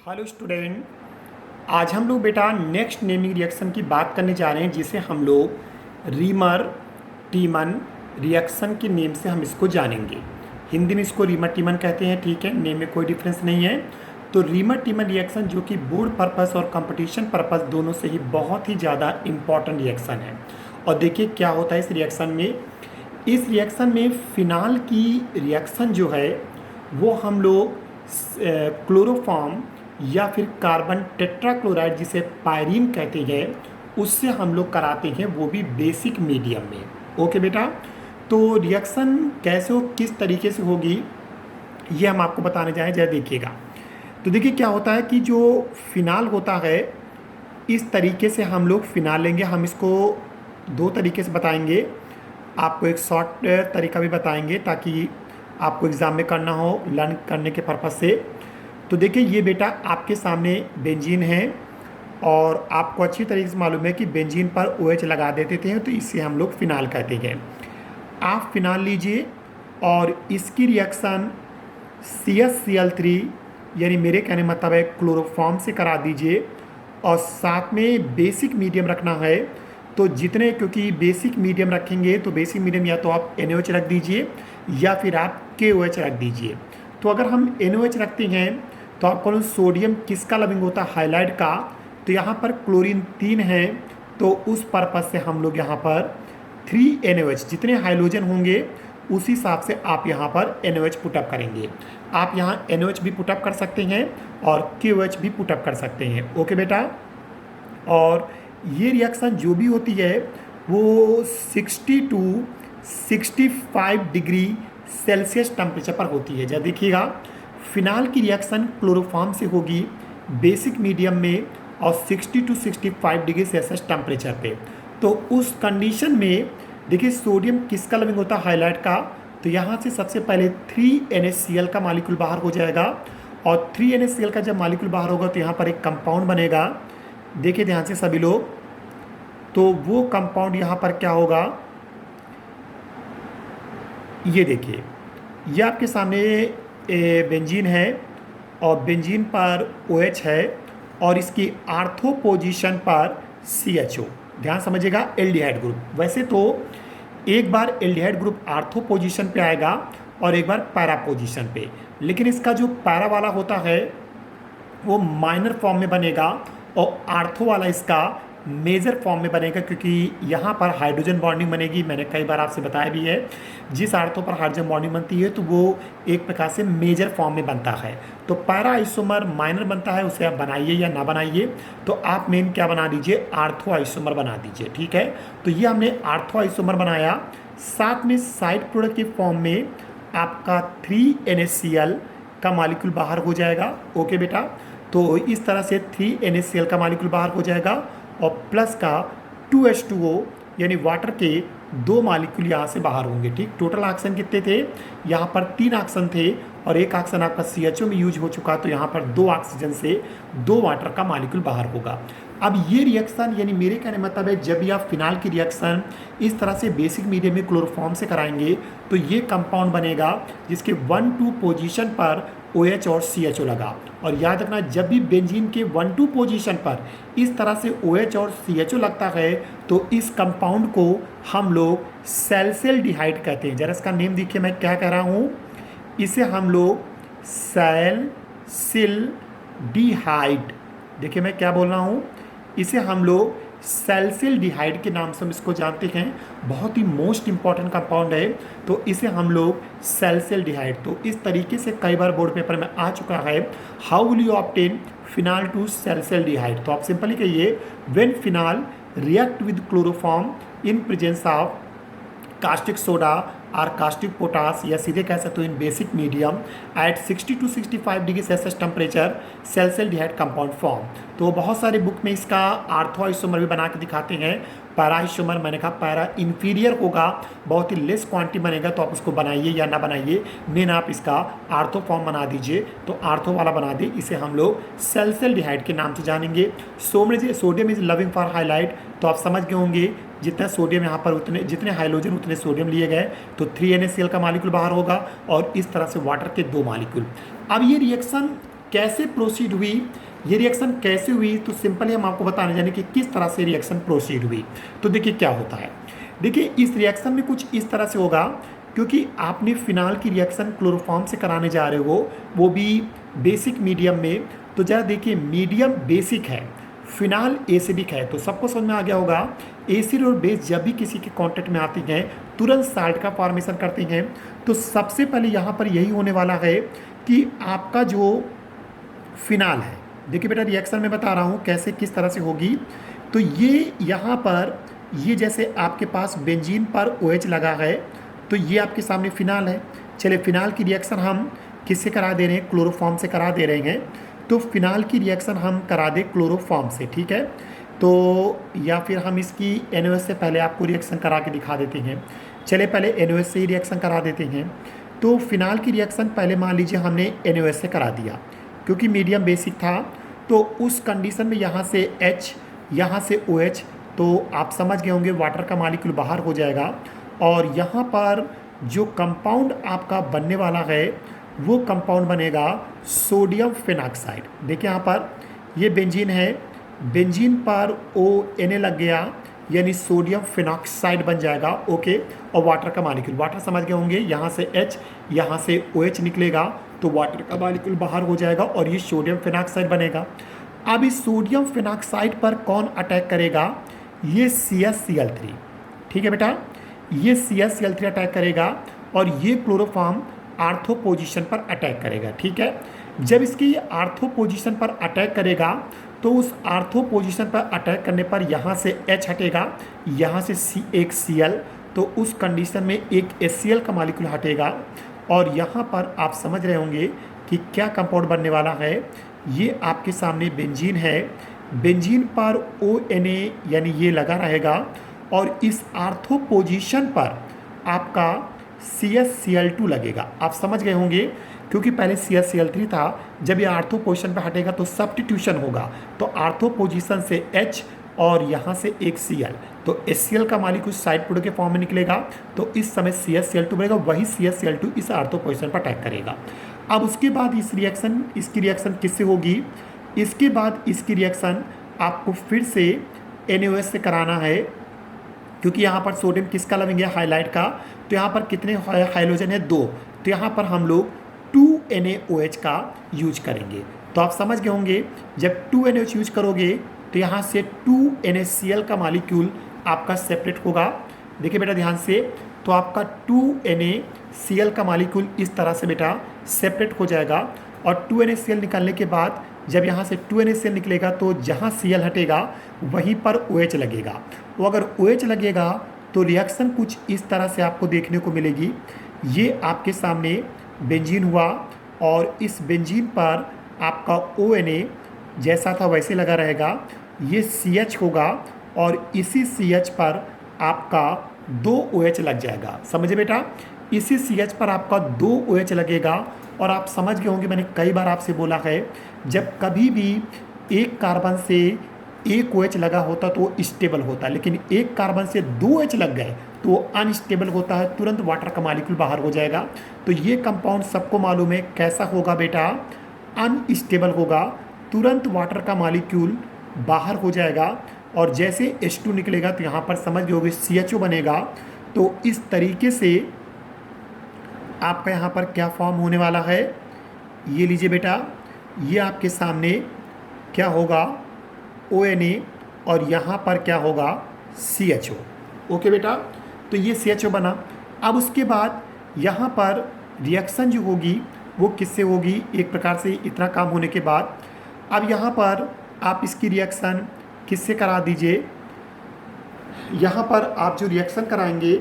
Hello student. आज हम लोग बेटा नेक्स्ट नेमिंग रिएक्शन की बात करने जा रहे हैं, जिसे हम लोग रीमर टीमन रिएक्शन के नेम से हम इसको जानेंगे। हिंदी में इसको रीमर टीमन कहते हैं, ठीक है, नेम में कोई डिफरेंस नहीं है। तो रीमर टीमन रिएक्शन जो कि बोर्ड पर्पस और कंपटीशन पर्पस दोनों से ही बहुत ही ज़्यादा इम्पॉर्टेंट रिएक्शन है। और देखिए क्या होता है इस रिएक्शन में फिनाल की रिएक्शन जो है वो हम लोग क्लोरोफॉर्म या फिर कार्बन टेट्राक्लोराइड जिसे पायरीन कहते हैं उससे हम लोग कराते हैं, वो भी बेसिक मीडियम में। ओके बेटा, तो रिएक्शन कैसे हो, किस तरीके से होगी, ये हम आपको बताने जाएं, जरा देखिएगा। तो देखिए क्या होता है कि जो फिनाल होता है इस तरीके से हम लोग फिनाल लेंगे। हम इसको दो तरीके से बताएंगे, आपको एक शॉर्ट तरीका भी बताएंगे ताकि आपको एग्ज़ाम में करना हो, लर्न करने के पर्पज़ से। तो देखिए ये बेटा आपके सामने बेंजीन है और आपको अच्छी तरीके से मालूम है कि बेंजीन पर OH लगा देते थे, तो इसे हम लोग फिनाल कहते हैं। आप फिनाल लीजिए और इसकी रिएक्शन CaCl3 यानी मेरे कहने मतलब है क्लोरोफॉर्म से करा दीजिए। और साथ में बेसिक मीडियम रखना है, तो जितने, क्योंकि बेसिक मीडियम रखेंगे तो बेसिक मीडियम या तो आप NaOH रख दीजिए या फिर आप KOH रख दीजिए। तो अगर हम NaOH रखते हैं तो आपको सोडियम किसका लविंग होता है, हाइलाइट का। तो यहाँ पर क्लोरीन 3 है, तो उस पर्पज़ से हम लोग यहाँ पर 3NaOH, जितने हाइड्रोजन होंगे उसी हिसाब से आप यहाँ पर NaOH पुटअप करेंगे। आप यहाँ NaOH भी पुटअप कर सकते हैं और KOH भी पुटअप कर सकते हैं। ओके बेटा, और ये रिएक्शन जो भी होती है वो 60 to 65 डिग्री सेल्सियस टेम्परेचर पर होती है। जब देखिएगा फिनाल की रिएक्शन क्लोरोफॉर्म से होगी बेसिक मीडियम में और 60 to 65 डिग्री सेल्सियस टेम्परेचर पे। तो उस कंडीशन में देखिए सोडियम किसका लविंग होता है, हाइलाइट का। तो यहाँ से सबसे पहले 3NaCl का मॉलिक्यूल बाहर हो जाएगा और 3NaCl का जब मॉलिक्यूल बाहर होगा तो यहाँ पर एक कंपाउंड बनेगा। देखिए ध्यान से सभी लोग, तो वो कंपाउंड यहाँ पर क्या होगा, ये देखिए ये आपके सामने बेंजीन है और बेंजीन पर OH है और इसकी आर्थो पोजीशन पर CHO। ध्यान समझिएगा, एल्डिहाइड ग्रुप। वैसे तो एक बार एल्डिहाइड ग्रुप आर्थो पोजीशन पे आएगा और एक बार पैरा पोजीशन पे, लेकिन इसका जो पैरा वाला होता है वो माइनर फॉर्म में बनेगा और आर्थो वाला इसका मेजर फॉर्म में बनेगा, क्योंकि यहाँ पर हाइड्रोजन बॉन्डिंग बनेगी। मैंने कई बार आपसे बताया भी है, जिस आर्थो पर हाइड्रोजन बॉन्डिंग बनती है तो वो एक प्रकार से मेजर फॉर्म में बनता है। तो पैरा आइसोमर माइनर बनता है, उसे आप बनाइए या ना बनाइए, तो आप मेन क्या बना दीजिए, आर्थो आइसोमर बना दीजिए। ठीक है, तो ये हमने आर्थो आइसोमर बनाया। साथ में साइड प्रोडक्ट के फॉर्म में आपका 3NaCl का मॉलिक्यूल बाहर हो जाएगा। ओके बेटा, तो इस तरह से 3NaCl का मॉलिक्यूल बाहर हो जाएगा और प्लस का 2H2O यानी वाटर के 2 मॉलिक्यूल यहाँ से बाहर होंगे। ठीक, टोटल ऑक्सीजन कितने थे, यहाँ पर 3 ऑक्सीजन थे और एक ऑक्सीजन आपका CHO में यूज हो चुका, तो यहाँ पर 2 ऑक्सीजन से 2 वाटर का मॉलिक्यूल बाहर होगा। अब ये रिएक्शन यानी मेरे कहने मतलब है, जब भी आप फिनाल की रिएक्शन इस तरह से बेसिक मीडियम में क्लोरोफॉर्म से कराएंगे तो ये कंपाउंड बनेगा जिसके 1-2 पोजीशन पर OH और CHO लगा। और याद रखना, जब भी बेंजीन के 1-2 पोजीशन पर इस तरह से OH और CHO लगता है तो इस कंपाउंड को हम लोग सैलसिलडिहाइड कहते हैं। जरा इसका नेम देखिए मैं क्या कह रहा हूँ, इसे हम लोग सैलसिलडिहाइड, देखिए मैं क्या बोल रहा हूँ, इसे हम लोग सैलसिलडिहाइड के नाम से हम इसको जानते हैं। बहुत ही मोस्ट इंपॉर्टेंट कंपाउंड है, तो इसे हम लोग सैलसिलडिहाइड। तो इस तरीके से कई बार बोर्ड पेपर में आ चुका है, how will you obtain phenol to salicylaldehyde. तो आप सिंपली कहिए, when phenol react with chloroform in presence of caustic soda और कास्टिक पोटास, या सीधे कह सकते हो in basic medium at 60 to 65 degree Celsius temperature salicylaldehyde compound form. तो बहुत सारे बुक में इसका आर्थो आइसोमर भी बना के दिखाते हैं। पैरा आइसोमर, मैंने कहा पैरा इंफीरियर होगा, बहुत ही लेस क्वांटिटी बनेगा, तो आप उसको बनाइए या ना बनाइए, मेन आप इसका आर्थो फॉर्म बना दीजिए। तो आर्थो वाला बना दे, इसे हम लोग सैलसिलडिहाइड के नाम से जानेंगे। Sodium is loving for highlight, तो आप समझ गए होंगे जितना सोडियम यहाँ पर उतने, जितने हाइड्रोजन उतने सोडियम लिए गए, तो 3NaCl का मॉलिक्यूल बाहर होगा और इस तरह से वाटर के 2 मॉलिक्यूल। अब ये रिएक्शन कैसे प्रोसीड हुई, ये रिएक्शन कैसे हुई, तो सिंपली हम आपको बताने जाने कि किस तरह से रिएक्शन प्रोसीड हुई। तो देखिए क्या होता है, देखिए इस रिएक्शन में कुछ इस तरह से होगा, क्योंकि आपने फिनाल की रिएक्शन क्लोरोफॉर्म से कराने जा रहे हो, वो भी बेसिक मीडियम में, तो जरा देखिए मीडियम बेसिक है, फिनाल एसिडिक है, तो सबको समझ में आ गया होगा एसिड और बेस जब भी किसी के कांटेक्ट में आती हैं तुरंत साल्ट का फॉर्मेशन करती हैं। तो सबसे पहले यहाँ पर यही होने वाला है कि आपका जो फिनाल है, देखिए बेटा रिएक्शन में बता रहा हूँ कैसे किस तरह से होगी। तो ये यहाँ पर ये जैसे आपके पास बेंजीन पर OH लगा है, तो ये आपके सामने फिनाल है। चलिए फिनाल की रिएक्शन हम किससे करा दे रहे हैं, क्लोरोफॉर्म से करा दे रहे हैं। तो फिनाल की रिएक्शन हम करा दें क्लोरोफॉर्म से, ठीक है। तो या फिर हम इसकी NaOH से पहले आपको रिएक्शन करा के दिखा देते हैं। चलिए पहले NaOH से ही रिएक्शन करा देते हैं। तो फिनाल की रिएक्शन पहले मान लीजिए हमने NaOH से करा दिया, क्योंकि मीडियम बेसिक था, तो उस कंडीशन में यहाँ से H, यहाँ से OH, तो आप समझ गए होंगे वाटर का मॉलिक्यूल बाहर हो जाएगा। और यहाँ पर जो कंपाउंड आपका बनने वाला है वो कंपाउंड बनेगा सोडियम फिनॉक्साइड। देखिए यहाँ पर ये बेंजीन है, बेंजीन पर ONa लग गया, यानी सोडियम फिनॉक्साइड बन जाएगा, ओके। और वाटर का मॉलिक्यूल, वाटर समझ गए होंगे, यहाँ से H, यहाँ से OH निकलेगा, तो वाटर का मॉलिक्यूल बाहर हो जाएगा और ये सोडियम फिनॉक्साइड बनेगा। अब इस सोडियम फिनॉक्साइड पर कौन अटैक करेगा, ये CaCl3, ठीक है बेटा, ये CaCl3 अटैक करेगा और ये क्लोरोफॉर्म आर्थो पोजीशन पर अटैक करेगा, ठीक है। जब इसकी आर्थो पोजीशन पर अटैक करेगा तो उस आर्थो पोजीशन पर अटैक करने पर यहाँ से H हटेगा, यहाँ से एक Cl, तो उस कंडीशन में एक HCl का मॉलिक्यूल हटेगा। और यहाँ पर आप समझ रहे होंगे कि क्या कंपाउंड बनने वाला है। ये आपके सामने बेंजीन है, बेंजीन पर ONa यानी ये लगा रहेगा और इस आर्थो पोजीशन पर आपका CaCl2 लगेगा। आप समझ गए होंगे, क्योंकि पहले CaCl3 था, जब ये आर्थो पोजीशन पर हटेगा तो सब्स्टिट्यूशन होगा, तो आर्थो पोजीशन से H और यहाँ से एक Cl, तो HCl का मॉलिक्यूल साइड प्रोडक्ट के फॉर्म में निकलेगा, तो इस समय CaCl2 बनेगा, वही CaCl2 इस आर्थो पोजीशन पर अटैक करेगा। अब उसके बाद इसकी रिएक्शन किससे होगी, इसके बाद इसकी रिएक्शन आपको फिर से NaOH से कराना है, क्योंकि यहाँ पर सोडियम किसका लगेंगे, हाइलाइट का, तो यहाँ पर कितने हाइड्रोजन है, 2, तो यहाँ पर हम लोग 2NaOH का यूज करेंगे। तो आप समझ गए होंगे जब 2NaOH यूज करोगे तो यहाँ से 2NaCl का मॉलिक्यूल आपका सेपरेट होगा। देखिए बेटा ध्यान से, तो आपका 2NaCl का मॉलिक्यूल इस तरह से बेटा सेपरेट हो जाएगा। और 2NaCl निकालने के बाद जब यहाँ से 2NaCl निकलेगा तो जहाँ Cl हटेगा वहीं पर OH लगेगा। तो अगर OH लगेगा तो रिएक्शन कुछ इस तरह से आपको देखने को मिलेगी। ये आपके सामने बेंजीन हुआ और इस बेंजीन पर आपका ONa जैसा था वैसे लगा रहेगा, ये CH होगा और इसी CH पर आपका 2 OH लग जाएगा। समझे बेटा, इसी CH पर आपका 2 OH लगेगा। और आप समझ गए होंगे, मैंने कई बार आपसे बोला है, जब कभी भी एक कार्बन से एक OH लगा होता तो वो स्टेबल होता है, लेकिन एक कार्बन से 2 OH लग गए तो वो अनस्टेबल होता है, तुरंत वाटर का मॉलिक्यूल बाहर हो जाएगा। तो ये कंपाउंड सबको मालूम है कैसा होगा बेटा, अनस्टेबल होगा, तुरंत वाटर का मॉलिक्यूल बाहर हो जाएगा। और जैसे H2 निकलेगा तो यहाँ पर समझ गए होगे CHO बनेगा। तो इस तरीके से आपका यहाँ पर क्या फॉर्म होने वाला है, ये लीजिए बेटा, ये आपके सामने क्या होगा, ONa और यहाँ पर क्या होगा, CHO। ओके बेटा, तो ये CHO बना। अब उसके बाद यहाँ पर रिएक्शन जो होगी वो किससे होगी, एक प्रकार से इतना काम होने के बाद अब यहाँ पर आप इसकी रिएक्शन किससे करा दीजिए, यहाँ पर आप जो रिएक्शन कराएंगे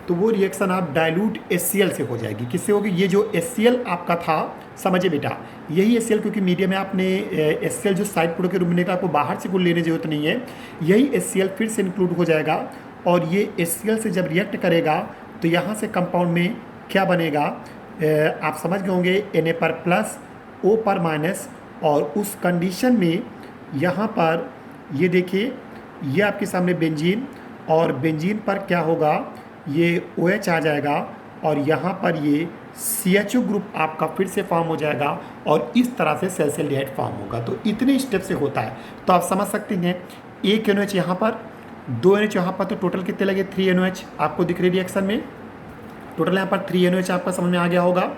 तो वो रिएक्शन आप डाइल्यूट HCl से हो जाएगी। किससे होगी, ये जो HCl आपका था, समझिए बेटा, यही HCl, क्योंकि मीडियम में आपने HCl जो साइड प्रोडक्ट के रूप में आपको बाहर से कुछ लेने की जरूरत नहीं है, यही HCl फिर से इंक्लूड हो जाएगा। और ये HCl से जब रिएक्ट करेगा तो यहाँ से कंपाउंड में क्या बनेगा, आप समझ गए होंगे, Na पर प्लस O पर माइनस। और उस कंडीशन में यहाँ पर ये देखिए, ये आपके सामने बेंजीन, और बेंजीन पर क्या होगा, ये OH आ जाएगा और यहाँ पर ये CHO ग्रुप आपका फिर से फॉर्म हो जाएगा और इस तरह से सैल्सिल्डिहाइड फॉर्म होगा। तो इतने स्टेप से होता है। तो आप समझ सकते हैं, एक NOH यहाँ पर, 2 NH यहाँ पर, तो टोटल कितने लगे 3 NOH आपको दिख रही रिएक्शन में। टोटल यहाँ पर 3 NOH आपका समझ में आ गया होगा।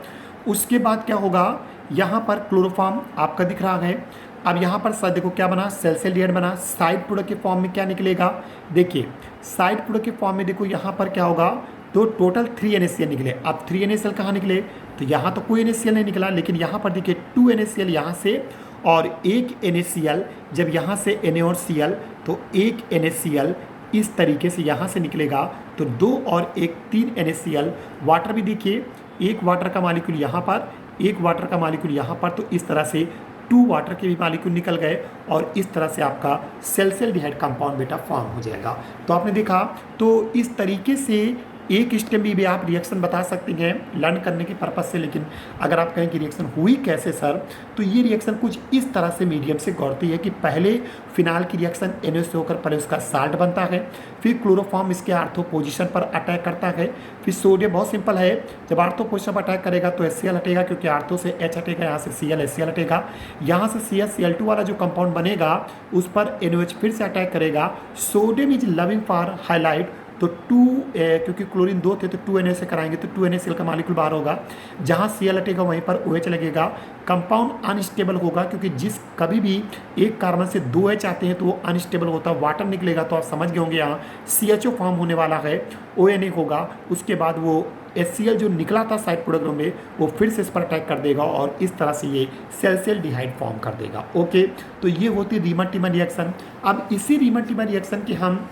उसके बाद क्या होगा, यहाँ पर क्लोरोफॉर्म आपका दिख रहा है। अब यहाँ पर सर देखो क्या बना, सैल्सिल्डिहाइड बना। साइड प्रोडक्ट के फॉर्म में क्या निकलेगा, देखिए साइड प्रोडक्ट के फॉर्म में देखो यहाँ पर क्या होगा, तो टोटल 3 NaCl निकले। अब 3 NaCl कहाँ निकले, तो यहाँ तो कोई NaCl नहीं निकला, लेकिन यहाँ पर देखिए 2 NaCl यहाँ से और 1 NaCl। जब यहाँ से Na और Cl, तो 1 NaCl इस तरीके से यहाँ से निकलेगा, तो 2 और 1 3 NaCl। वाटर भी देखिए, एक वाटर का मॉलिक्यूल यहाँ पर, एक वाटर का मॉलिक्यूल यहाँ पर, तो इस तरह से 2 वाटर के भी मॉलिक्यूल निकल गए और इस तरह से आपका सैल्सिल्डिहाइड कंपाउंड बेटा फॉर्म हो जाएगा। तो आपने देखा, तो इस तरीके से एक स्टेप में भी आप रिएक्शन बता सकते हैं लर्न करने के पर्पज से। लेकिन अगर आप कहें कि रिएक्शन हुई कैसे सर, तो ये रिएक्शन कुछ इस तरह से मीडियम से गौरती है कि पहले फिनाल की रिएक्शन NO से होकर पहले उसका साल्ट बनता है, फिर क्लोरोफॉर्म इसके आर्थो पोजीशन पर अटैक करता है, फिर सोडियम, बहुत सिंपल है, जब आर्थो पोजीशन पर अटैक करेगा तो HCl हटेगा, क्योंकि आर्थो से H हटेगा, यहाँ से Cl HCl हटेगा, यहाँ से CH Cl2 वाला जो कंपाउंड बनेगा उस पर NOH फिर से अटैक करेगा। Sodium is loving for highlight, तो 2 क्योंकि क्लोरीन 2 थे तो 2 Na से कराएंगे तो 2 NaCl का मॉलिक्यूल बाहर होगा, जहाँ Cl हटेगा वहीं पर OH लगेगा। कंपाउंड अनस्टेबल होगा, क्योंकि जिस कभी भी एक कार्बन से 2 H आते हैं तो वो अनस्टेबल होता है, वाटर निकलेगा। तो आप समझ गए होंगे यहाँ CHO फॉर्म होने वाला है, ONA होगा। उसके बाद वो HCl जो निकला था साइड प्रोडक्ट में वो फिर से इस पर अटैक कर देगा और इस तरह से ये सैल्सिल्डिहाइड फॉर्म कर देगा। ओके, तो ये होती है रीमन टीमन रिएक्शन। अब इसी रीमन टीमन रिएक्शन की हम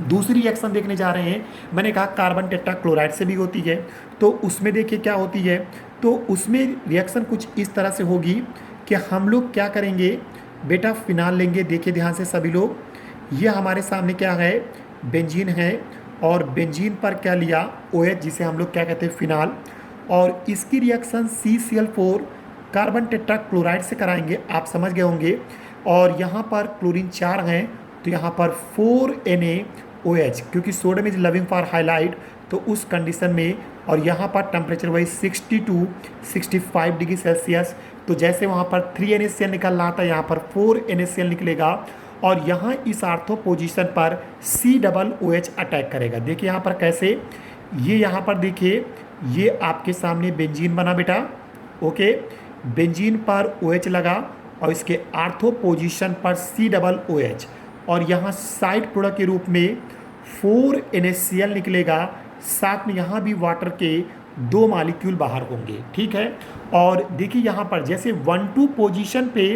दूसरी रिएक्शन देखने जा रहे हैं। मैंने कहा कार्बन टेट्राक्लोराइड से भी होती है, तो उसमें देखिए क्या होती है। तो उसमें रिएक्शन कुछ इस तरह से होगी कि हम लोग क्या करेंगे बेटा, फिनाल लेंगे। देखिए ध्यान से सभी लोग, ये हमारे सामने क्या है, बेंजीन है, और बेंजीन पर क्या लिया, OH, जिसे हम लोग क्या कहते हैं फिनाल, और इसकी रिएक्शन CCl4 कार्बन टेट्राक्लोराइड से कराएंगे। आप समझ गए होंगे। और यहाँ पर क्लोरीन 4 हैं, तो यहाँ पर 4 NaOH, क्योंकि sodium is loving for highlight, तो उस कंडीशन में, और यहाँ पर टेम्परेचर वही 62 65 डिग्री सेल्सियस। तो जैसे वहाँ पर 3 NaCl निकल रहा था, यहाँ पर 4 NaCl निकलेगा, और यहाँ इस आर्थो पोजीशन पर COOH अटैक करेगा। देखिए यहाँ पर कैसे, ये यहाँ पर देखिए, ये आपके सामने बेंजीन बना बेटा। ओके, बेंजीन पर OH लगा और इसके आर्थो पोजीशन पर COOH, और यहाँ साइड प्रोडक्ट के रूप में 4 NaCl निकलेगा। साथ में यहाँ भी वाटर के 2 मॉलिक्यूल बाहर होंगे, ठीक है। और देखिए यहाँ पर जैसे 1-2 पोजीशन पे,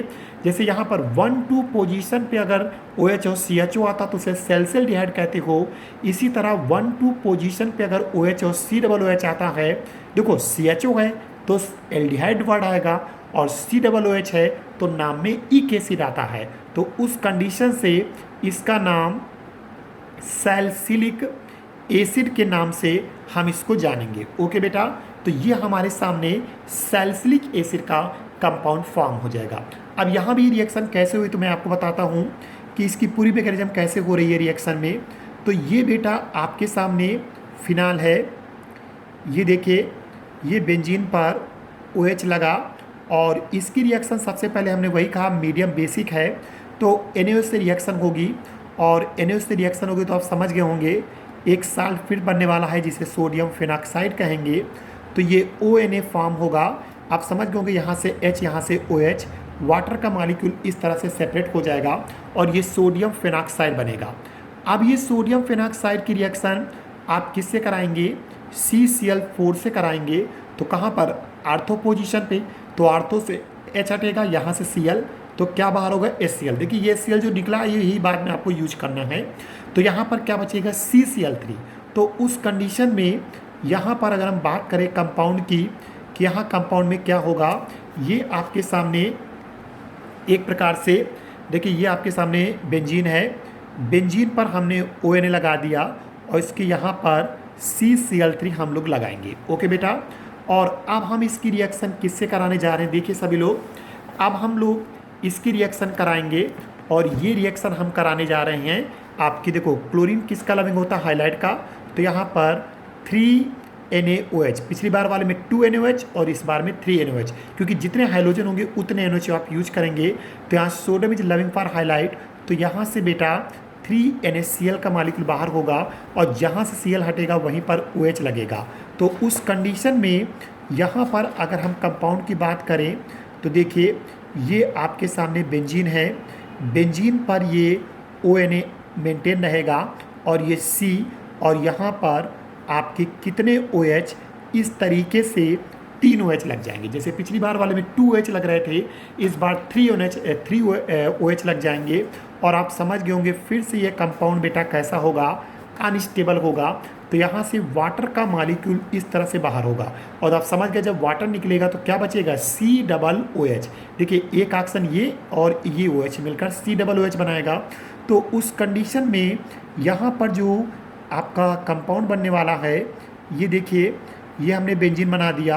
जैसे यहाँ पर 1-2 पोजीशन पे अगर OH और CHO आता तो उसे सैल्सिल्डिहाइड कहते हो। इसी तरह 1-2 पोजीशन पे अगर OH और COOH आता है, देखो CHO है तो एल्डिहाइड वर्ड आएगा, और COOH है तो नाम में इक एसिड आता है। तो उस कंडीशन से इसका नाम सैल्सिलिक एसिड के नाम से हम इसको जानेंगे। ओके बेटा, तो ये हमारे सामने सैल्सिलिक एसिड का कंपाउंड फॉर्म हो जाएगा। अब यहाँ भी रिएक्शन कैसे हुई तो मैं आपको बताता हूँ कि इसकी पूरी मैकेनिज्म कैसे हो रही है रिएक्शन में। तो ये बेटा आपके सामने फिनाल है, ये देखिए, ये बेंजीन पर OH लगा, और इसकी रिएक्शन सबसे पहले हमने वही कहा मीडियम बेसिक है, तो NaOH से रिएक्शन होगी, और NaOH से रिएक्शन होगी तो आप समझ गए होंगे एक साल्ट फिर बनने वाला है जिसे सोडियम फिनॉक्साइड कहेंगे। तो ये ONA फॉर्म होगा। आप समझ गए होंगे, यहाँ से H, यहाँ से OH, वाटर का मॉलिक्यूल इस तरह से सेपरेट हो जाएगा और ये सोडियम फिनॉक्साइड बनेगा। अब ये सोडियम फिनॉक्साइड की रिएक्शन आप किससे कराएंगे, CCl4 से कराएंगे। तो कहाँ पर, आर्थो पोजीशन पे, तो आर्थो से H हटेगा, यहाँ से Cl, तो क्या बाहर होगा, HCl। देखिए ये HCl जो निकला यही बाद में आपको यूज करना है। तो यहाँ पर क्या बचेगा, CCl3। तो उस कंडीशन में यहाँ पर अगर हम बात करें कंपाउंड की कि यहाँ कंपाउंड में क्या होगा, ये आपके सामने एक प्रकार से देखिए, ये आपके सामने बेंजीन है, बेंजीन पर हमने ONA लगा दिया और इसके यहाँ पर CCl3 हम लोग लगाएंगे। ओके बेटा, और अब हम इसकी रिएक्शन किससे कराने जा रहे हैं, देखिए सभी लोग, अब हम लोग इसकी रिएक्शन कराएंगे, और ये रिएक्शन हम कराने जा रहे हैं आपकी, देखो क्लोरीन किसका लविंग होता है, हाईलाइट का, तो यहाँ पर 3 NaOH, पिछली बार वाले में 2NaOH और इस बार में 3NaOH, क्योंकि जितने हाइड्रोजन होंगे उतने NaOH आप यूज करेंगे। तो यहाँ sodium is loving for highlight, तो यहाँ से बेटा 3NaCl का मॉलिक्यूल बाहर होगा और जहाँ से Cl हटेगा वहीं पर OH लगेगा। तो उस कंडीशन में यहाँ पर अगर हम कंपाउंड की बात करें तो देखिए ये आपके सामने बेंजीन है, बेंजीन पर ये ONa मेंटेन रहेगा और ये C, और यहाँ पर आपके कितने OH, इस तरीके से 3 OH लग जाएंगे। जैसे पिछली बार वाले में 2 OH लग रहे थे, इस बार 3 OH लग जाएंगे। और आप समझ गए होंगे फिर से ये कंपाउंड बेटा कैसा होगा, अनस्टेबल होगा। तो यहाँ से वाटर का मॉलिक्यूल इस तरह से बाहर होगा और आप समझ गए जब वाटर निकलेगा तो क्या बचेगा, COOH। देखिए एक ऑक्सीजन ये और ये OH मिलकर COOH बनाएगा। तो उस कंडीशन में यहाँ पर जो आपका कंपाउंड बनने वाला है, ये देखिए ये हमने बेंजीन बना दिया,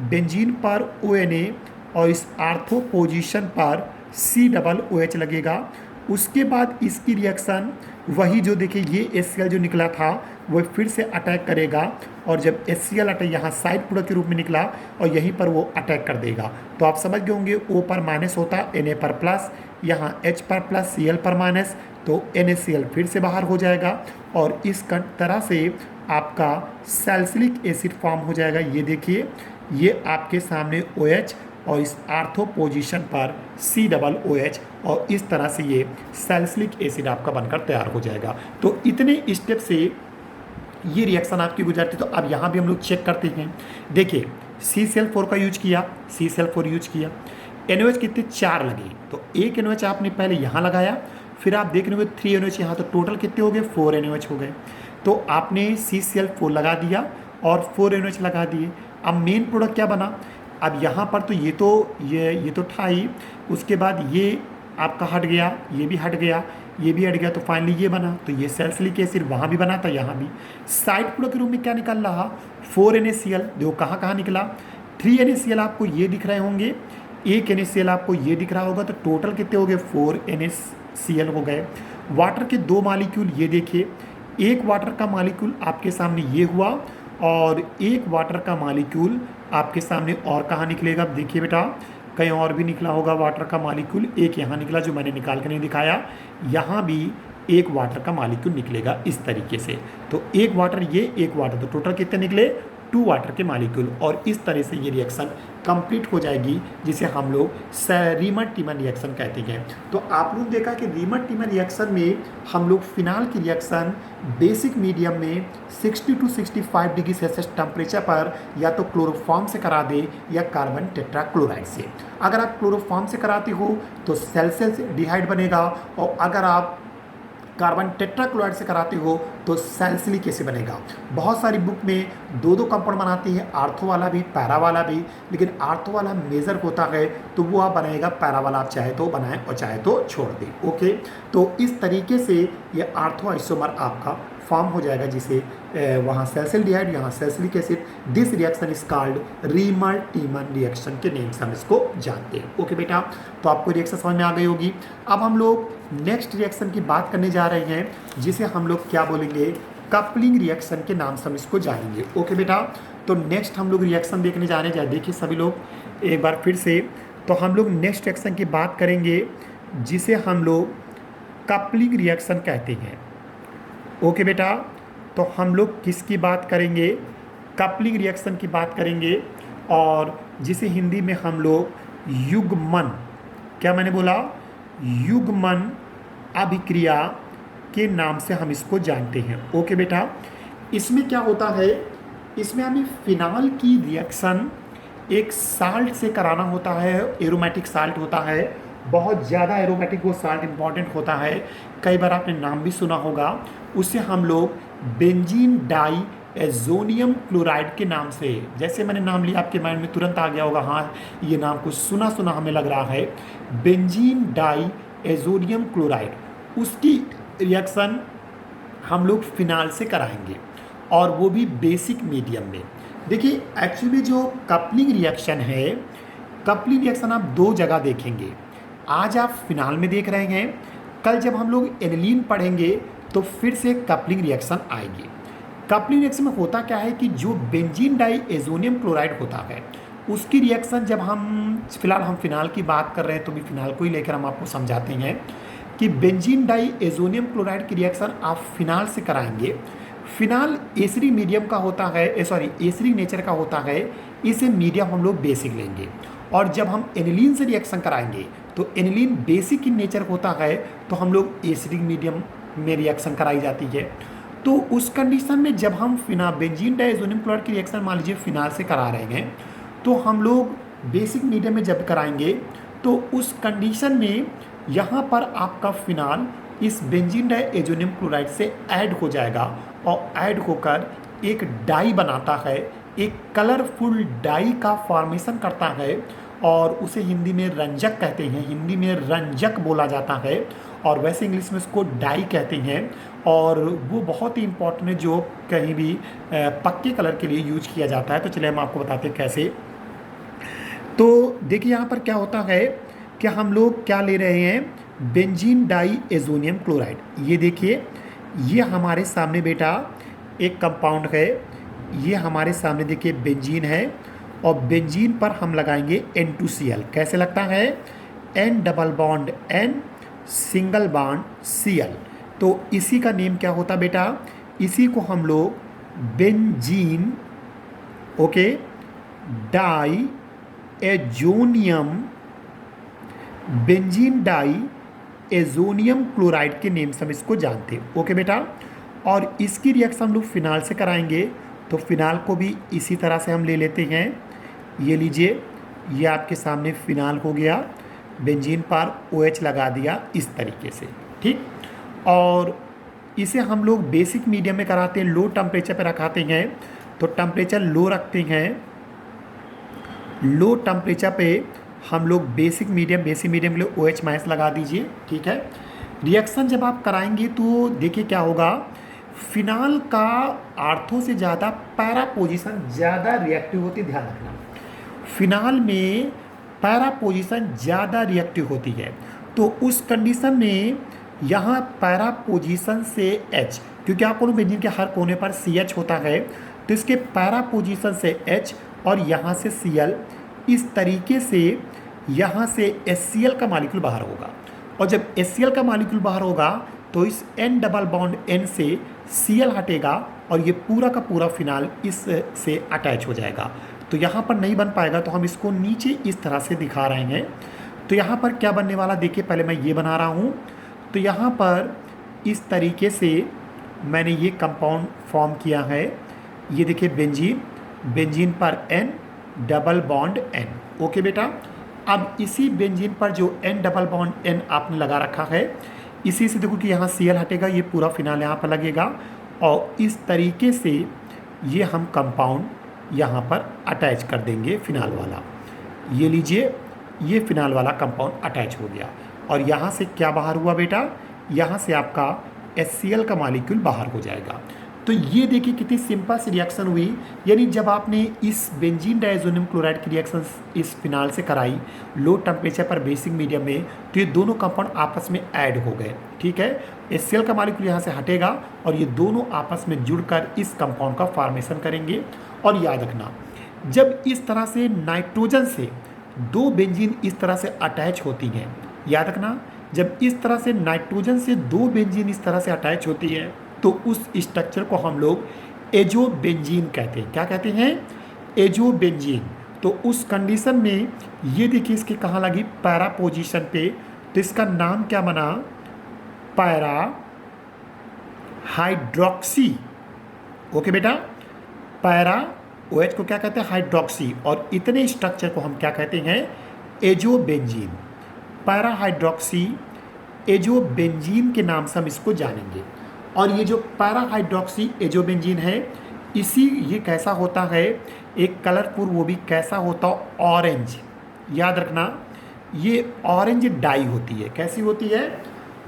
बेंजीन पर ONa और इस आर्थो पोजीशन पर COOH लगेगा। उसके बाद इसकी रिएक्शन वही जो देखिए ये HCl जो निकला था वो फिर से अटैक करेगा, और जब HCl अटैक यहाँ साइड प्रोडक्ट के रूप में निकला और यहीं पर वो अटैक कर देगा। तो आप समझ गए होंगे O पर माइनस होता, Na पर प्लस, यहाँ H पर प्लस, Cl पर माइनस, तो NaCl फिर से बाहर हो जाएगा और इस तरह से आपका सैलिसिलिक एसिड फॉर्म हो जाएगा। ये देखिए ये आपके सामने OH और इस आर्थो पोजीशन पर COOH, और इस तरह से ये सैलिसिलिक एसिड आपका बनकर तैयार हो जाएगा। तो इतने स्टेप से ये रिएक्शन आपकी गुजरती। तो अब यहाँ भी हम लोग चेक करते हैं। देखिए CCl4 का यूज किया, CCl4 यूज किया, NaOH कितने 4 लगे, तो एक NaOH आपने पहले यहाँ लगाया, फिर आप देख रहे होंगे 3 NaOH यहाँ, तो टोटल कितने हो गए 4 NaOH हो गए। तो आपने CCl4 लगा दिया और 4 NaOH लगा दिए। अब मेन प्रोडक्ट क्या बना, अब यहाँ पर तो ये तो था ही, उसके बाद ये आपका हट गया, ये भी हट गया, ये भी हट गया, तो फाइनली ये बना। तो ये सैलिसिलिक एसिड वहाँ भी बना था, यहाँ भी। साइड प्रोडक्ट के रूप में क्या निकल रहा, 4NaCl। देखो कहाँ कहाँ निकला, 3NaCl आपको ये दिख रहे होंगे, एक NaCl आपको ये दिख रहा होगा, तो टोटल कितने हो गए 4NaCl हो गए। वाटर के 2 मॉलिक्यूल ये देखिए, एक वाटर का मॉलिक्यूल आपके सामने ये हुआ और एक वाटर का मॉलिक्यूल आपके सामने और कहाँ निकलेगा। अब देखिए बेटा कहीं और भी निकला होगा वाटर का मॉलिक्यूल, एक यहाँ निकला जो मैंने निकाल कर नहीं दिखाया, यहाँ भी एक वाटर का मॉलिक्यूल निकलेगा इस तरीके से। तो एक वाटर ये, एक वाटर, तो टोटल कितने निकले 2 वाटर के मॉलिक्यूल, और इस तरह से ये रिएक्शन कंप्लीट हो जाएगी, जिसे हम लोग रीमर टीमन रिएक्शन कहते हैं। तो आप लोग देखा कि रीमर टीमन रिएक्शन में हम लोग फिनाल की रिएक्शन बेसिक मीडियम में 60 to 65 डिग्री सेल्सियस टेम्परेचर पर या तो क्लोरोफॉर्म से करा दे या कार्बन टेट्राक्लोराइड से। अगर आप क्लोरोफॉर्म से कराते हो तो सैलिसिलडिहाइड बनेगा, और अगर आप कार्बन टेट्राक्लोराइड से कराते हो तो सैलिसिलिक एसिड बनेगा। बहुत सारी बुक में 2 कंपाउंड बनाती है, आर्थो वाला भी पैरा वाला भी, लेकिन आर्थो वाला मेजर होता है तो वो आप बनाएगा, पैरा वाला आप चाहे तो बनाएं और चाहे तो छोड़ दें। ओके, तो इस तरीके से ये आर्थो आइसोमर आपका फॉर्म हो जाएगा, जिसे वहाँ सैलिसिलडिहाइड, यहाँ salicylic acid. This reaction is called reamer टीमन reaction के नेम से हम इसको जानते हैं। ओके बेटा, तो आपको रिएक्शन समझ में आ गई होगी। अब हम लोग नेक्स्ट रिएक्शन की बात करने जा रहे हैं, जिसे हम लोग क्या बोलेंगे, कपलिंग रिएक्शन के नाम से हम इसको जानेंगे। ओके बेटा, तो नेक्स्ट हम लोग रिएक्शन देखने जा रहे हैं। देखिए सभी लोग एक बार फिर से, तो हम लोग नेक्स्ट रिएक्शन की बात करेंगे जिसे हम लोग कपलिंग रिएक्शन कहते हैं। ओके बेटा, तो हम लोग किसकी बात करेंगे, कपलिंग रिएक्शन की बात करेंगे, और जिसे हिंदी में हम लोग युग्मन, क्या मैंने बोला, युग्मन अभिक्रिया के नाम से हम इसको जानते हैं। ओके बेटा, इसमें क्या होता है, इसमें हमें फिनाल की रिएक्शन एक साल्ट से कराना होता है, एरोमेटिक साल्ट होता है, बहुत ज़्यादा एरोमेटिक वो साल्ट इंपॉर्टेंट होता है, कई बार आपने नाम भी सुना होगा। उसे हम लोग बेंजीन डाई एजोनियम क्लोराइड के नाम से, जैसे मैंने नाम लिया आपके माइंड में तुरंत आ गया होगा, हाँ ये नाम कुछ सुना सुना हमें लग रहा है, बेंजीन डाई एजोनियम क्लोराइड। उसकी रिएक्शन हम लोग फिनाल से कराएंगे, और वो भी बेसिक मीडियम में। देखिए एक्चुअली जो कपलिंग रिएक्शन है, कपलिंग रिएक्शन आप 2 जगह देखेंगे। आज आप फिनाल में देख रहे हैं, कल जब हम लोग एनिलीन पढ़ेंगे तो फिर से कपलिंग रिएक्शन आएगी। कपलिंग रिएक्शन में होता क्या है कि जो बेंजीन डाई एजोनियम क्लोराइड होता है उसकी रिएक्शन, जब हम फिनाल की बात कर रहे हैं तो भी फिनाल को ही लेकर हम आपको समझाते हैं कि बेंजीन डाई एजोनियम क्लोराइड की रिएक्शन आप फिनाल से कराएंगे। फिनाल एसिडिक मीडियम का होता है, एसिडिक नेचर का होता है, इसे मीडियम हम लोग बेसिक लेंगे। और जब हम एनिलीन से रिएक्शन कराएंगे तो एनिलीन बेसिक इन नेचर होता है, तो हम लोग एसिडिक मीडियम में रिएक्शन कराई जाती है। तो उस कंडीशन में जब हम बेंजीन डाई एजोनियम क्लोराइड की रिएक्शन मान लीजिए फिनाल से करा रहे हैं, तो हम लोग बेसिक मीडियम में जब कराएंगे तो उस कंडीशन में यहाँ पर आपका फिनाल इस बेंजीन डाई एजोनियम क्लोराइड से ऐड हो जाएगा और ऐड होकर एक डाई बनाता है, एक कलरफुल डाई का फॉर्मेशन करता है और उसे हिंदी में रंजक कहते हैं, हिंदी में रंजक बोला जाता है और वैसे इंग्लिश में उसको डाई कहते हैं। और वो बहुत ही इंपॉर्टेंट है जो कहीं भी पक्के कलर के लिए यूज किया जाता है। तो चलिए हम आपको बताते हैं कैसे। तो देखिए यहाँ पर क्या होता है कि हम लोग क्या ले रहे हैं, बेंजीन डाई एजोनियम क्लोराइड। ये देखिए, ये हमारे सामने बेटा एक कंपाउंड है, ये हमारे सामने देखिए बेंजीन है और बेंजीन पर हम लगाएंगे N2Cl। कैसे लगता है, N double bond N single bond Cl। तो इसी का नेम क्या होता बेटा, इसी को हम लोग benzene okay diazonium, benzene diazonium chloride के नेम से हम इसको जानते हैं। ओके बेटा, और इसकी रिएक्शन हम लोग फिनाल से कराएंगे तो फिनाल को भी इसी तरह से हम ले लेते हैं। ये लीजिए, ये आपके सामने फिनाल हो गया, बेंजीन पर OH लगा दिया इस तरीके से, ठीक। और इसे हम लोग बेसिक मीडियम में कराते हैं, लो टेम्परेचर पर रखाते हैं। तो टेम्परेचर लो रखते हैं, लो टेम्परेचर पे हम लोग बेसिक मीडियम के लिए OH माइनस लगा दीजिए, ठीक है। रिएक्शन जब आप कराएंगे तो देखिए क्या होगा, फिनाल का आर्थो से ज़्यादा पैरा पोजीशन ज़्यादा रिएक्टिव होती है, ध्यान रखना। फिनाल में पैरा पोजीशन ज़्यादा रिएक्टिव होती है, तो उस कंडीशन में यहाँ पैरा पोजीशन से H, क्योंकि आपको बेंजीन के हर कोने पर CH होता है, तो इसके पैरा पोजीशन से H और यहाँ से Cl, इस तरीके से यहाँ से HCl का मॉलिक्यूल बाहर होगा। और जब HCl का मॉलिक्यूल बाहर होगा तो इस N डबल बॉन्ड N से Cl हटेगा और ये पूरा का पूरा फिनाल इस से अटैच हो जाएगा। तो यहाँ पर नहीं बन पाएगा, तो हम इसको नीचे इस तरह से दिखा रहे हैं। तो यहाँ पर क्या बनने वाला देखिए, पहले मैं ये बना रहा हूँ। तो यहाँ पर इस तरीके से मैंने ये कंपाउंड फॉर्म किया है। ये देखिए बेंजीन पर N double bond N। Okay बेटा, अब इसी बेंजीन पर जो N डबल बॉन्ड N आपने लगा रखा है, इसी से देखो कि यहाँ Cl हटेगा, ये पूरा फिनाल यहाँ पर लगेगा और इस तरीके से ये हम कंपाउंड यहाँ पर अटैच कर देंगे फिनाल वाला। ये लीजिए, ये फिनाल वाला कंपाउंड अटैच हो गया और यहाँ से क्या बाहर हुआ बेटा, यहाँ से आपका HCl का मॉलिक्यूल बाहर हो जाएगा। तो ये देखिए कितनी सिंपल सी रिएक्शन हुई, यानी जब आपने इस बेंजीन डाइएजोनियम क्लोराइड की रिएक्शन इस फिनाल से कराई लो टेम्परेचर पर बेसिक मीडियम में, तो ये दोनों कंपाउंड आपस में ऐड हो गए, ठीक है। HCl का मॉलिक्यूल यहाँ से हटेगा और ये दोनों आपस में जुड़कर इस कंपाउंड का फॉर्मेशन करेंगे। और याद रखना, जब इस तरह से नाइट्रोजन से दो बेंजीन इस तरह से अटैच होती हैं, याद रखना, जब इस तरह से नाइट्रोजन से दो बेंजीन इस तरह से अटैच होती है तो उस स्ट्रक्चर को हम लोग एजोबेंजीन कहते हैं। क्या कहते हैं, एजोबेंजीन। तो उस कंडीशन में ये देखिए इसके कहाँ लगी, पैरा पोजीशन पे, तो इसका नाम क्या बना, पैरा हाइड्रोक्सी। ओके बेटा, पैरा OH को क्या कहते हैं, हाइड्रोक्सी, और इतने स्ट्रक्चर को हम क्या कहते हैं, एजोबेंजीन। पैरा हाइड्रोक्सी एजोबेंजीन के नाम से हम इसको जानेंगे। और ये जो पैरा हाइड्रोक्सी एजोबेंजीन है, इसी ये कैसा होता है, एक कलरफुल, वो भी कैसा होता है, ऑरेंज। याद रखना, ये ऑरेंज डाई होती है। कैसी होती है,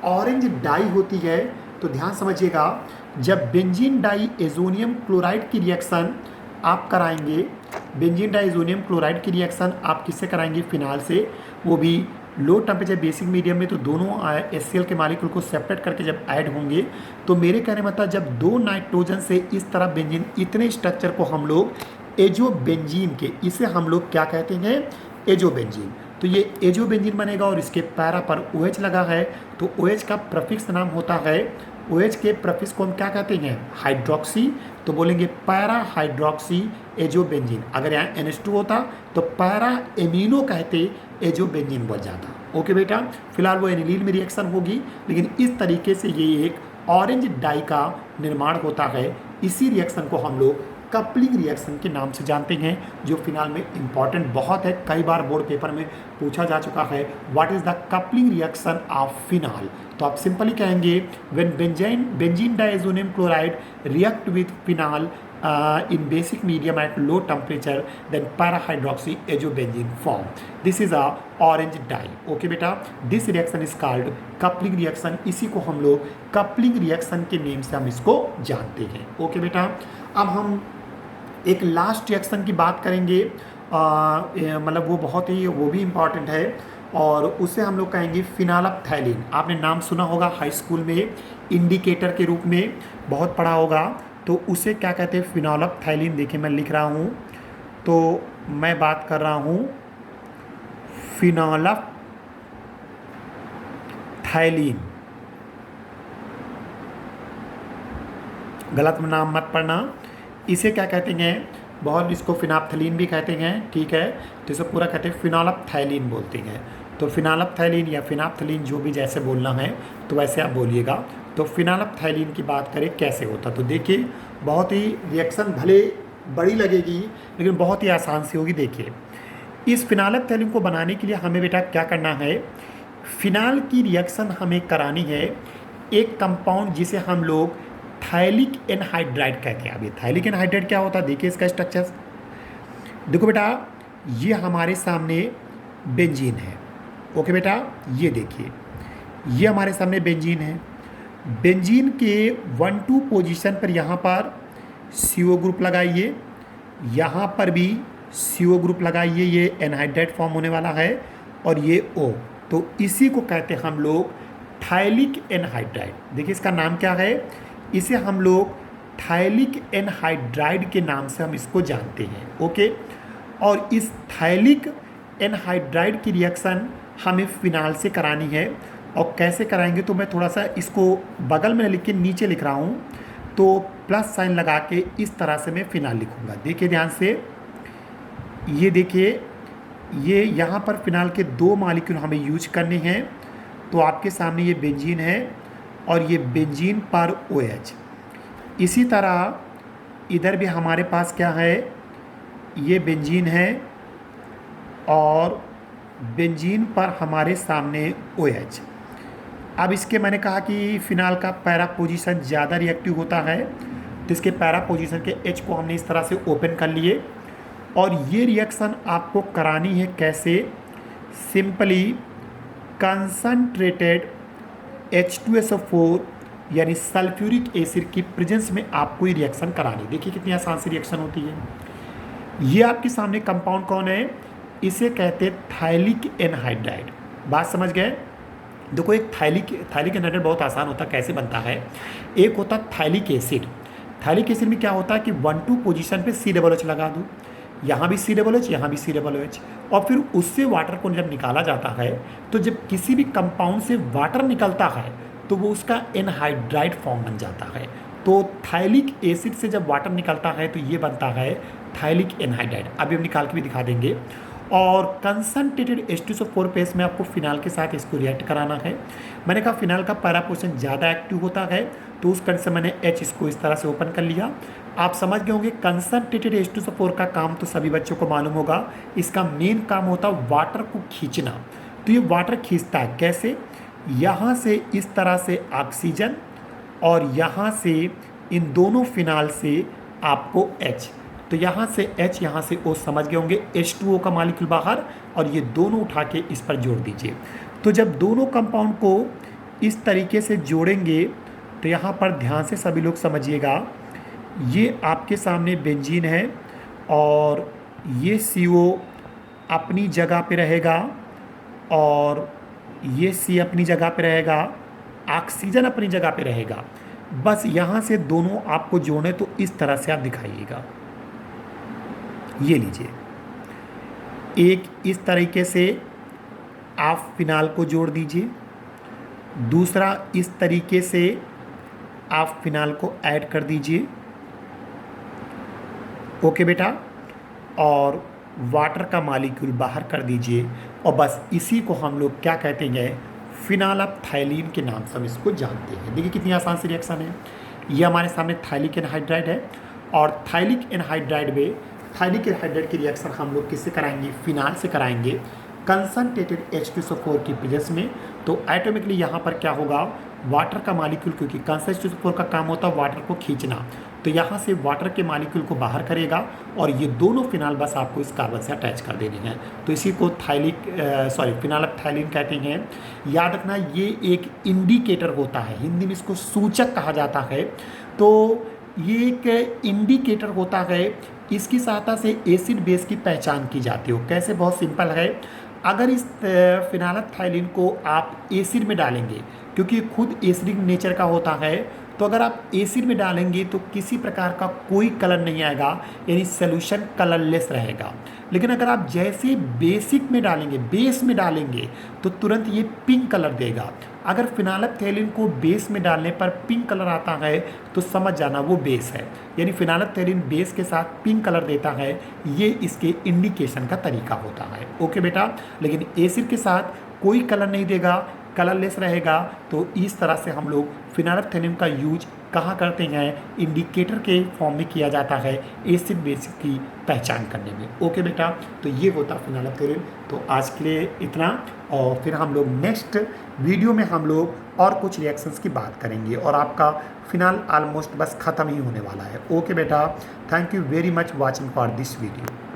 ऑरेंज डाई होती है। तो ध्यान समझिएगा, जब बेंजीन डाई एजोनियम क्लोराइड की रिएक्शन आप कराएंगे, बेंजीन डाई एजोनियम क्लोराइड की रिएक्शन आप किससे कराएंगे, फिनाल से, वो भी लो टेम्परेचर बेसिक मीडियम में तो दोनों HCl के मालिक्यूल को सेपरेट करके जब ऐड होंगे तो मेरे कहने मतलब जब दो नाइट्रोजन से इस तरह बेंजीन, इतने स्ट्रक्चर को हम लोग एजोबेंजीन के, इसे हम लोग क्या कहते हैं, एजोबेंजीन। तो ये एजोबेंजीन बनेगा और इसके पैरा पर OH लगा है, तो OH का प्रफिक्स नाम होता है, OH के प्रफिक्स को हम क्या कहते हैं, हाइड्रोक्सी, तो बोलेंगे पैरा हाइड्रोक्सी एजोबेंजीन। अगर यहाँ NH2 होता तो पैरा एमिनो कहते, एजोबेंजीन बन जाता। ओके बेटा, फिलहाल वो एनिलीन में रिएक्शन होगी, लेकिन इस तरीके से ये एक ऑरेंज डाई का निर्माण होता है। इसी रिएक्शन को हम लोग कपलिंग रिएक्शन के नाम से जानते हैं, जो फिलहाल में इंपॉर्टेंट बहुत है, कई बार बोर्ड पेपर में पूछा जा चुका है, what is the coupling reaction of phenol. तो आप सिंपली कहेंगे when benzene diazonium chloride react with phenol in basic medium at low temperature, then para-hydroxy azobenzene form. This is a orange dye. Okay बेटा, this reaction is called coupling reaction. इसी को हम लोग coupling reaction के name से हम इसको जानते हैं। ओके बेटा, अब हम एक लास्ट रिएक्शन की बात करेंगे, मतलब वो बहुत ही, वो भी इम्पॉर्टेंट है, और उसे हम लोग कहेंगे फिनालफ्थैलीन। आपने नाम सुना होगा हाई स्कूल में, इंडिकेटर के रूप में बहुत पढ़ा होगा, तो उसे क्या कहते हैं, फिनालफ्थैलीन। देखिए मैं लिख रहा हूँ, तो मैं बात कर रहा हूँ फिनालफ्थैलीन, गलत नाम मत पढ़ना। इसे क्या कहते हैं, बहुत इसको फिनाप्थलीन भी कहते हैं, ठीक है, तो इसे पूरा कहते हैं फिनालफ्थैलीन बोलते हैं। तो फिनालफ्थैलीन या फिनाप्थलीन, जो भी जैसे बोलना है तो वैसे आप बोलिएगा। तो फिनालफ्थैलीन की बात करें कैसे होता, तो देखिए बहुत ही रिएक्शन भले बड़ी लगेगी लेकिन बहुत ही आसान सी होगी। देखिए इस फिनालफ्थैलीन को बनाने के लिए हमें बेटा क्या करना है, फिनाल की रिएक्शन हमें करानी है एक कंपाउंड जिसे हम लोग थाइलिक एनहाइड्राइड कहते हैं। अब ये थाइलिक एनहाइड्राइड क्या होता है, देखिए इसका स्ट्रक्चर। देखो बेटा, ये हमारे सामने बेंजीन है। ओके बेटा, ये देखिए, ये हमारे सामने बेंजीन है। बेंजीन के 1-2 पोजीशन पर यहाँ पर CO ग्रुप लगाइए, यहाँ पर भी CO ग्रुप लगाइए, ये एनहाइड्राइड फॉर्म होने वाला है, और ये O, तो इसी को कहते हैं हम लोग थाइलिक एनहाइड्राइड। देखिए इसका नाम क्या है, इसे हम लोग थाइलिक एनहाइड्राइड के नाम से हम इसको जानते हैं। ओके, और इस थाइलिक एनहाइड्राइड की रिएक्शन हमें फिनाल से करानी है, और कैसे कराएंगे तो मैं थोड़ा सा इसको बगल में लिख के नीचे लिख रहा हूँ, तो प्लस साइन लगा के इस तरह से मैं फिनाल लिखूँगा। देखिए ध्यान से, ये देखिए, ये यहाँ पर फिनाल के 2 मॉलिक्यूल हमें यूज करने हैं। तो आपके सामने ये बेंजीन है और ये बेंजीन पर OH। इसी तरह इधर भी हमारे पास क्या है, ये बेंजीन है और बेंजीन पर हमारे सामने OH। अब इसके मैंने कहा कि फिनाल का पैरा पोजीशन ज़्यादा रिएक्टिव होता है, तो इसके पैरा पोजीशन के H को हमने इस तरह से ओपन कर लिए, और ये रिएक्शन आपको करानी है कैसे, सिंपली कंसंट्रेटेड H2SO4 यानी सल्फ्यूरिक एसिड की प्रेजेंस में आपको ये रिएक्शन करानी। देखिए कितनी आसान सी रिएक्शन होती है। ये आपके सामने कंपाउंड कौन है, इसे कहते हैं थाइलिक एनहाइड्राइड। बात समझ गए। देखो एक थाइलिक एनहाइड्राइड बहुत आसान होता है, कैसे बनता है, एक होता थाइलिक एसिड। थाइलिक एसिड में क्या होता है कि 1-2 पोजीशन पे COOH लगा दूँ, यहाँ भी COOH, यहाँ भी COOH, और फिर उससे वाटर को जब निकाला जाता है, तो जब किसी भी कंपाउंड से वाटर निकलता है तो वो उसका एनहाइड्राइड फॉर्म बन जाता है। तो थाइलिक एसिड से जब वाटर निकलता है तो ये बनता है थाइलिक एनहाइड्राइड। अभी हम निकाल के भी दिखा देंगे। और कंसंट्रेटेड H2SO4 पेस में आपको फिनाल के साथ इसको रिएक्ट कराना है। मैंने कहा फिनाल का पैरा पोर्शन ज़्यादा एक्टिव होता है, तो उस कंडीशन से मैंने H इसको इस तरह से ओपन कर लिया। आप समझ गए होंगे कंसंट्रेटेड H2SO4 का काम तो सभी बच्चों को मालूम होगा, इसका मेन काम होता है वाटर को खींचना। तो ये वाटर खींचता है कैसे, यहाँ से इस तरह से ऑक्सीजन, और यहाँ से इन दोनों फिनाल से आपको H, तो यहाँ से H, यहाँ से O, समझ गए होंगे। H2O का मॉलिक्यूल बाहर, और ये दोनों उठा के इस पर जोड़ दीजिए। तो जब दोनों कंपाउंड को इस तरीके से जोड़ेंगे तो यहाँ पर ध्यान से सभी लोग समझिएगा, ये आपके सामने बेंजीन है और ये CO अपनी जगह पे रहेगा, और ये सी अपनी जगह पे रहेगा, ऑक्सीजन अपनी जगह पे रहेगा। बस यहाँ से दोनों आपको जोड़े तो इस तरह से आप दिखाइएगा। ये लीजिए, एक इस तरीके से आप फिनाल को जोड़ दीजिए, दूसरा इस तरीके से आप फिनाल को ऐड कर दीजिए। ओके बेटा, और वाटर का मॉलिक्यूल बाहर कर दीजिए। और बस इसी को हम लोग क्या कहते हैं, फिनाइलएल्थाइलीन के नाम से हम इसको जानते हैं। देखिए कितनी आसान सी रिएक्शन है। ये हमारे सामने थाइलिक एनहाइड्राइड है, और थाइलिक एनहाइड्राइड में थाइलिक एनहाइड्राइड की रिएक्शन हम लोग किससे कराएंगे, फिनाल से कराएंगे कंसनट्रेटेड H2SO4 की प्रेजेंस में। तो एटोमिकली यहाँ पर क्या होगा, वाटर का मॉलिक्यूल, क्योंकि कंसनट्रेटेड H2SO4 का काम होता है वाटर को खींचना, तो यहाँ से वाटर के मॉलिक्यूल को बाहर करेगा और ये दोनों फिनाल बस आपको इस कार्बन से अटैच कर देने हैं। तो इसी को फिनाइलएल्थाइलीन कहते हैं। याद रखना, ये एक इंडिकेटर होता है, हिंदी में इसको सूचक कहा जाता है। तो ये एक इंडिकेटर होता है, इसकी सहायता से एसिड बेस की पहचान की जाती हो। कैसे, बहुत सिंपल है। अगर इस फिनाइलएल्थाइलीन को आप एसिड में डालेंगे, क्योंकि खुद एसिडिक नेचर का होता है, तो अगर आप एसिड में डालेंगे तो किसी प्रकार का कोई कलर नहीं आएगा, यानी सोल्यूशन कलरलेस रहेगा। लेकिन अगर आप जैसे बेसिक में डालेंगे, बेस में डालेंगे, तो तुरंत ये पिंक कलर देगा। अगर फिनाइलएल्थाइलीन को बेस में डालने पर पिंक कलर आता है तो समझ जाना वो बेस है, यानी फिनाइलएल्थाइलीन बेस के साथ पिंक कलर देता है। ये इसके इंडिकेशन का तरीका होता है। ओके बेटा, लेकिन एसिड के साथ कोई कलर नहीं देगा, कलरलेस रहेगा। तो इस तरह से हम लोग फिनाइलएल्थाइलीन का यूज कहाँ करते हैं, इंडिकेटर के फॉर्म में किया जाता है एसिड बेस की पहचान करने में। ओके बेटा, तो ये होता फिनाइलएल्थाइलीन। तो आज के लिए इतना, और फिर हम लोग नेक्स्ट वीडियो में हम लोग और कुछ रिएक्शंस की बात करेंगे, और आपका फिनाल ऑलमोस्ट बस ख़त्म ही होने वाला है। ओके बेटा, thank you very much watching for this video.